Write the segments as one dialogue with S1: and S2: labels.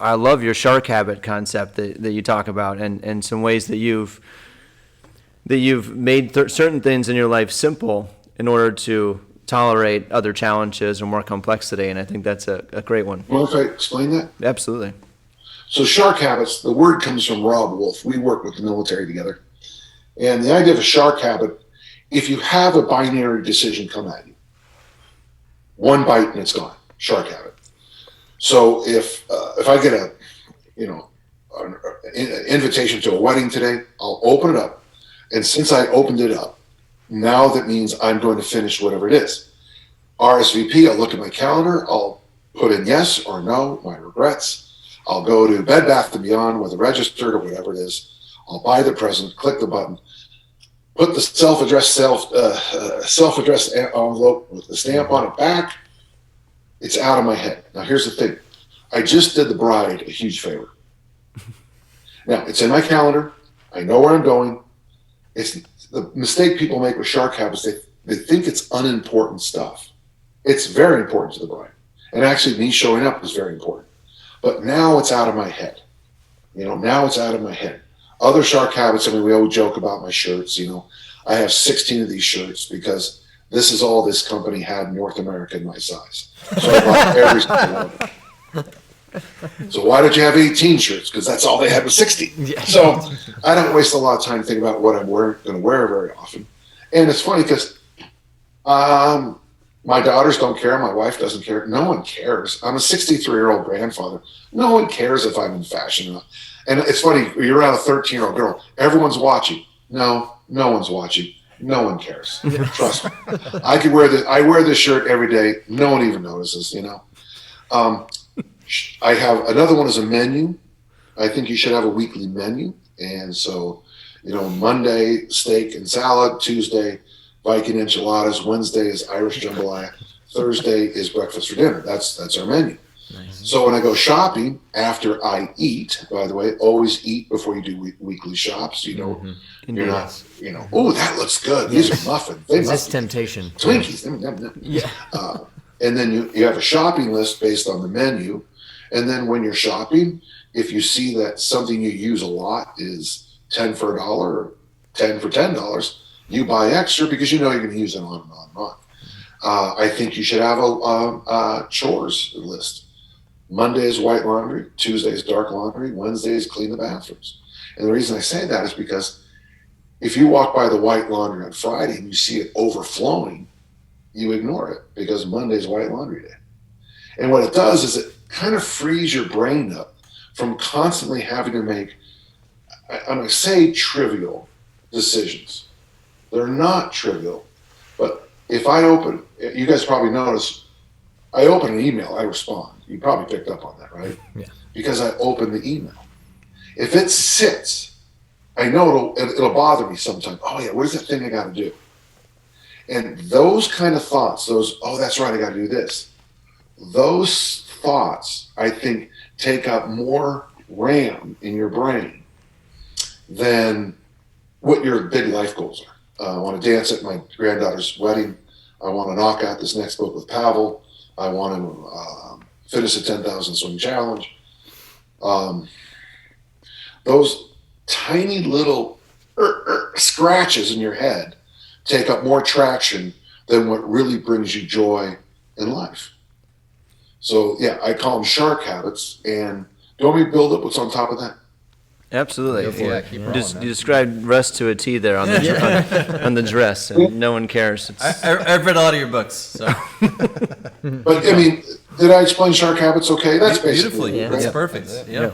S1: I love your shark habit concept that you talk about, and some ways that you've made certain things in your life simple in order to tolerate other challenges or more complexity, and I think that's a great one.
S2: Well, if I explain that?
S1: Absolutely.
S2: So shark habits, the word comes from Rob Wolf. We work with the military together. And the idea of a shark habit, if you have a binary decision come at you, one bite and it's gone, shark habit. So if I get an invitation to a wedding today, I'll open it up. And since I opened it up, now that means I'm going to finish whatever it is. RSVP, I'll look at my calendar, I'll put in yes or no, my regrets. I'll go to Bed Bath & Beyond with a registered or whatever it is. I'll buy the present, click the button, put the self-addressed envelope with the stamp on it back. It's out of my head. Now, here's the thing. I just did the bride a huge favor. Now, it's in my calendar. I know where I'm going. It's the mistake people make with shark habits. They think it's unimportant stuff. It's very important to the bride. And actually, me showing up is very important. But now it's out of my head. Now it's out of my head. Other shark habits, we always joke about my shirts. I have 16 of these shirts because this is all this company had in North America in my size. So I bought every single one of them. So why did you have 18 shirts? Because that's all they had was 60. Yeah. So I don't waste a lot of time thinking about what I'm going to wear very often. And it's funny because my daughters don't care. My wife doesn't care. No one cares. I'm a 63-year-old grandfather. No one cares if I'm in fashion or not. And it's funny, you're around a 13-year-old girl. Everyone's watching. No one's watching. No one cares. Trust me. I wear this shirt every day. No one even notices, I have another one is a menu. I think you should have a weekly menu. And so, Monday, steak and salad. Tuesday, Viking enchiladas. Wednesday is Irish jambalaya. Thursday is breakfast for dinner. That's our menu. Nice. So when I go shopping after I eat, by the way, always eat before you do weekly shops. You're not, oh, that looks good. These are muffins.
S1: That's temptation.
S2: Twinkies.
S1: Yeah.
S2: And then you have a shopping list based on the menu. And then when you're shopping, if you see that something you use a lot is 10 for $1 or 10 for $10, you buy extra because you're going to use it on and on and on. I think you should have a chores list. Monday is white laundry, Tuesday is dark laundry, Wednesday is clean the bathrooms. And the reason I say that is because if you walk by the white laundry on Friday and you see it overflowing, you ignore it because Monday is white laundry day. And what it does is it kind of frees your brain up from constantly having to make, I'm going to say trivial decisions. They're not trivial, but if I open, you guys probably notice, I open an email, I respond. You probably picked up on that, right?
S1: Yeah.
S2: Because I open the email. If it sits, I know it'll bother me sometimes. Oh yeah, what is that thing I got to do? And those kind of thoughts, that's right, I got to do this. Those thoughts, I think, take up more RAM in your brain than what your big life goals are. I want to dance at my granddaughter's wedding. I want to knock out this next book with Pavel. I want to finish the 10,000 swing challenge. Those tiny little scratches in your head take up more traction than what really brings you joy in life. So yeah, I call them shark habits. And do you want me to build up what's on top of that?
S1: Absolutely. You described Russ to a T there on the on the dress, and no one cares.
S3: I've read a lot of your books. So.
S2: But did I explain shark habits okay? That's basically
S3: beautifully. Yeah, that's perfect. Yeah.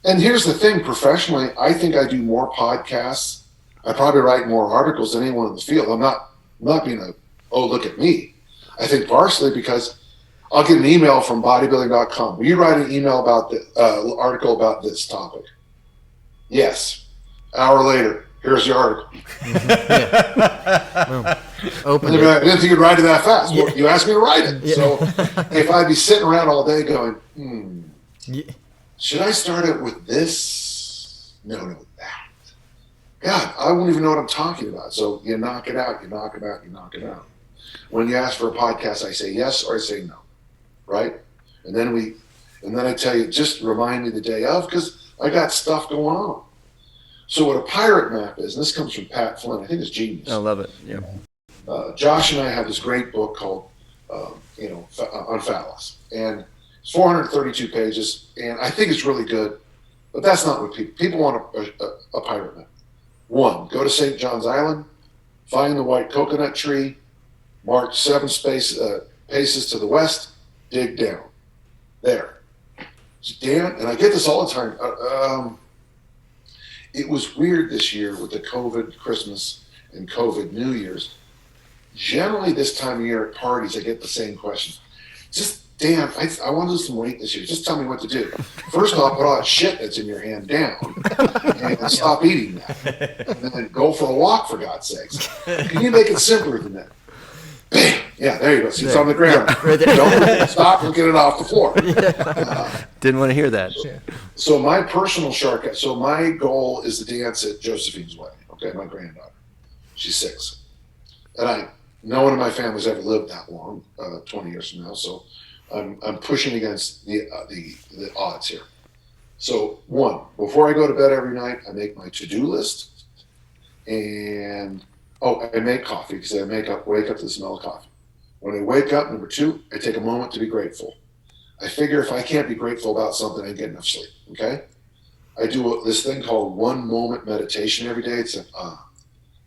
S2: And here's the thing, professionally, I think I do more podcasts. I probably write more articles than anyone in the field. I'm not being look at me. I think partially because I'll get an email from bodybuilding.com. Will you write an email about the article about this topic? Yes. Hour later, here's the article.
S1: Open
S2: I didn't think you'd write it that fast.
S1: Yeah.
S2: Well, you asked me to write it.
S1: Yeah.
S2: So if I'd be sitting around all day going, should I start it with this? No, that. God, I won't even know what I'm talking about. So you knock it out, you knock it out, you knock it out. When you ask for a podcast, I say yes or I say no, right? And then And then I tell you, just remind me the day of, because I got stuff going on. So what a pirate map is, and this comes from Pat Flynn, I think it's genius.
S1: I love it. Yeah.
S2: Josh and I have this great book called, on floss, and it's 432 pages, and I think it's really good, but that's not what people want a pirate map. One, go to St. John's Island, find the white coconut tree, march 7 paces to the west, dig down. There. Damn it, and I get this all the time. It was weird this year with the COVID Christmas and COVID New Year's. Generally, this time of year at parties, I get the same question. Just, damn, I want to lose some weight this year. Just tell me what to do. First off, put all that shit that's in your hand down and stop eating that. And then go for a walk, for God's sakes. Can you make it simpler than that? Bam! Yeah, there you go. See, it's on the ground.
S1: Right there.
S2: Don't stop looking it off the floor.
S1: Didn't want to hear that.
S2: So my personal shortcut, so my goal is to dance at Josephine's wedding, okay, my granddaughter. She's 6. And no one in my family's ever lived that long, 20 years from now, so I'm pushing against the odds here. So 1, before I go to bed every night, I make my to-do list, and I make coffee because I wake up to the smell of coffee. When I wake up, number 2, I take a moment to be grateful. I figure if I can't be grateful about something, I didn't get enough sleep, okay? I do this thing called 1 moment meditation every day.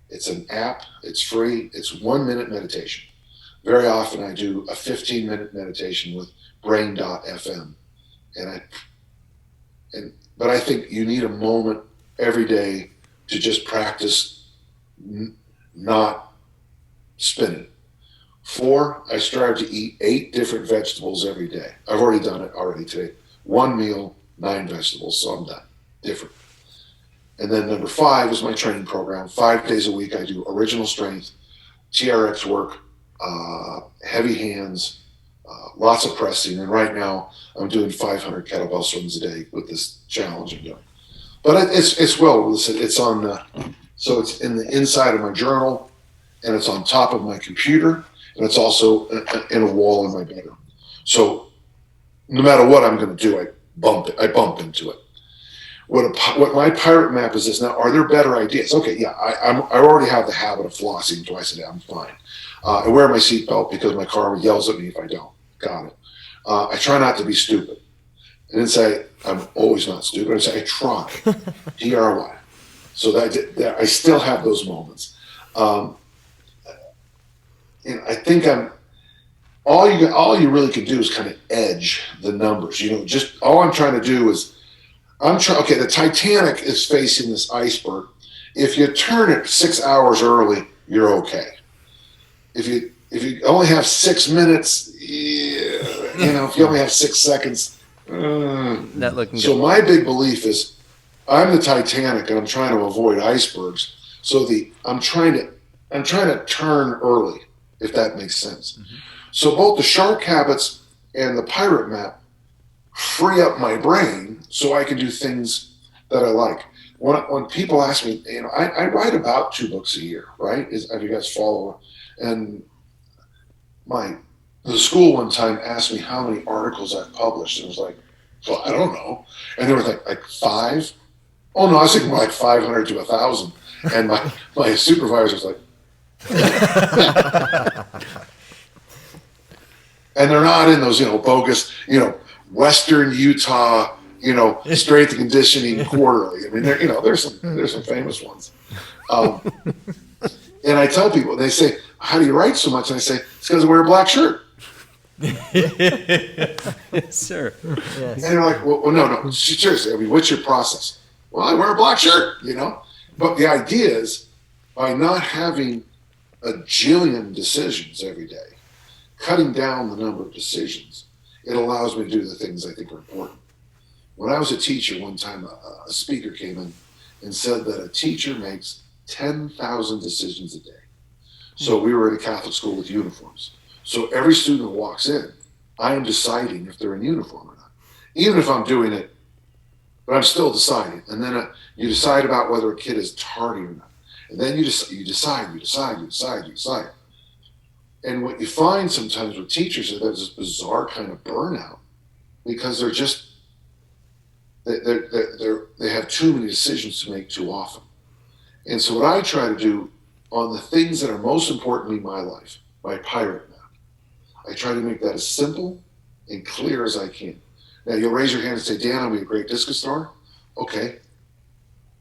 S2: It's an app, it's free, it's 1 minute meditation. Very often I do a 15-minute meditation with brain.fm. But I think you need a moment every day to just practice not spinning. 4, I strive to eat 8 different vegetables every day. I've already done it today. 1 meal, 9 vegetables, so I'm done. Different. And then number 5 is my training program. 5 days a week I do original strength, TRX work, heavy hands, lots of pressing. And right now I'm doing 500 kettlebell swings a day with this challenge I'm doing. But it's well, listen, it's on, so it's in the inside of my journal, and it's on top of my computer, and it's also in a wall in my bedroom. So no matter what I'm going to do, I bump into it. What my pirate map is this. Now, are there better ideas? Okay, yeah, I already have the habit of flossing twice a day. I'm fine. I wear my seatbelt because my car yells at me if I don't. Got it. I try not to be stupid. I didn't say I'm always not stupid. I say I try. TRY. So that I still have those moments. And I think all you really can do is kind of edge the numbers. Just all I'm trying to do is okay, the Titanic is facing this iceberg. If you turn it 6 hours early, you're okay. If you only have 6 minutes, if you only have 6 seconds,
S1: Not looking
S2: so
S1: good.
S2: my big belief is I'm the Titanic and I'm trying to avoid icebergs. So I'm trying to turn early, if that makes sense. Mm-hmm. So both the shark habits and the pirate map free up my brain so I can do things that I like. When people ask me, I write about 2 books a year, right? If you guys follow, and the school one time asked me how many articles I've published, and I was like, well, I don't know. And they were like 5? Oh no, I was thinking more like 500 to 1,000. And my supervisor was like, and they're not in those, bogus, Western Utah, strength and conditioning quarterly. I mean, there's some famous ones. And I tell people, they say, how do you write so much? And I say, it's because I wear a black shirt.
S1: Yes, sir. Yes.
S2: And they're like, well, no, seriously, I mean, what's your process? Well, I wear a black shirt, But the idea is, by not having a jillion decisions every day, cutting down the number of decisions, it allows me to do the things I think are important. When I was a teacher, one time a speaker came in and said that a teacher makes 10,000 decisions a day. So we were at a Catholic school with uniforms. So every student who walks in, I am deciding if they're in uniform or not. Even if I'm doing it, but I'm still deciding. And then you decide about whether a kid is tardy or not. And then you decide. And what you find sometimes with teachers is there's this bizarre kind of burnout because they're just they have too many decisions to make too often. And so what I try to do on the things that are most important in my life, my pirate map, I try to make that as simple and clear as I can. Now you'll raise your hand and say, Dan, I'll be a great discus thrower. Okay.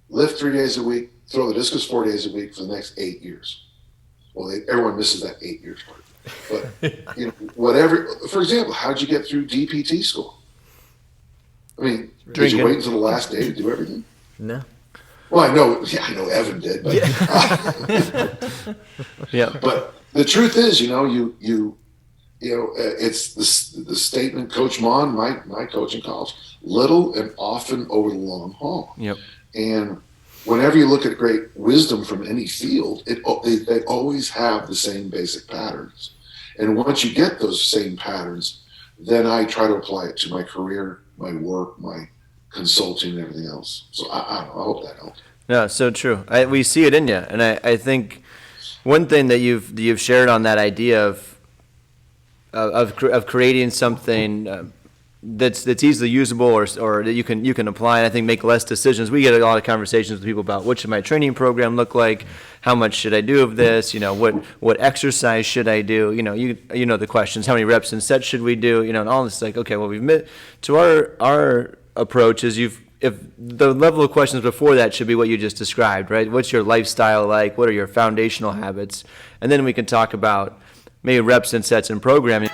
S2: Lift 3 days a week, throw the discus 4 days a week for the next 8 years. Well, everyone misses that 8 years part. But whatever. For example, how'd you get through DPT school? I mean, did you wait until the last day to do everything?
S4: No.
S2: Well, I know Evan did, but But the truth is, it's the statement Coach Mon, my coach in college, little and often over the long haul.
S1: Yep.
S2: And whenever you look at great wisdom from any field, they always have the same basic patterns. And once you get those same patterns, then I try to apply it to my career, my work, my consulting, and everything else. So I hope that helps.
S1: No, so true. We see it in you, and I think one thing that you've shared on that idea of creating something that's easily usable or that you can apply, and I think make less decisions. We get a lot of conversations with people about what should my training program look like, how much should I do of this, what exercise should I do, you know the questions, how many reps and sets should we do, and all this. Like, okay, well, our approach is if the level of questions before that should be what you just described, right? What's your lifestyle like? What are your foundational habits? And then we can talk about maybe reps and sets and programming.